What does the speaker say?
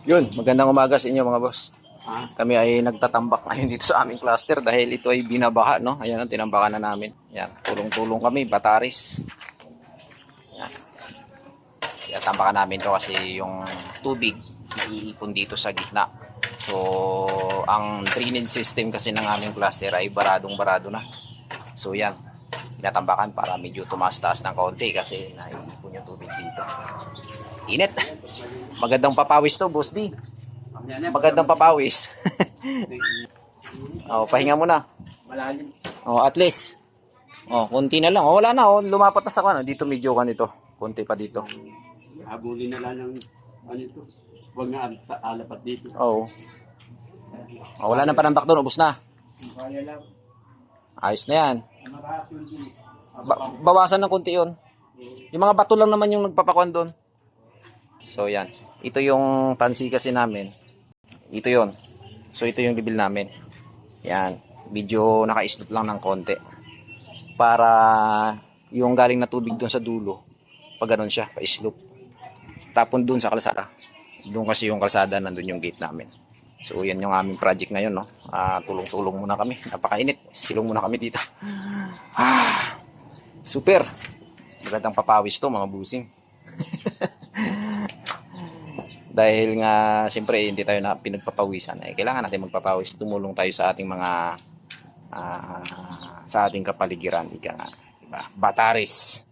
Yun, magandang umaga sa inyo mga boss. Kami ay nagtatambak ngayon dito sa aming cluster dahil ito ay binabaha, no? Ayan ang tinambakan na namin. Yan, tulong-tulong kami, bataris. Yan. Kaya tambakan namin to kasi yung tubig naiipon dito sa gitna. So, ang drainage system kasi ng aming cluster ay baradong-barado na. So, yan. Tinatambakan para medyo tumaas-taas ng kaunti kasi naiipon yung tubig dito. Init. Magandang papawis to, Boss D. Magandang papawis. Oh, pahinga muna. Malalim. Oh, at least. Oh, konti na lang. Oh, wala na. Oh, lumapat na sa kano. Dito medyo kanito. Konti pa dito. Habulin na lang ng ano ito. Huwag na alapat dito. Oh. Oh, wala na panambak doon. Ubus na. Kaya lang. Ayos na yan. Mataas yun din. Bawasan ng konti yun. Yung mga bato lang naman yung nagpapakuan doon. So, yan. Ito yung tansi kasi namin. Ito yon. So, ito yung level namin. Yan. Medyo naka-slope lang ng konti. Para yung galing na tubig doon sa dulo, pag ganun siya, pa-slope. Tapon doon sa kalsada. Doon kasi yung kalsada, nandun yung gate namin. So, yan yung aming project ngayon, no? Tulong-tulong muna kami. Napakainit. Silong muna kami dito. Super. Magandang papawis to, mga busing. Dahil nga, siyempre, hindi tayo na pinagpapawisan. Kailangan natin magpapawis. Tumulong tayo sa ating mga, sa ating kapaligiran. Ika nga, diba? Bataris.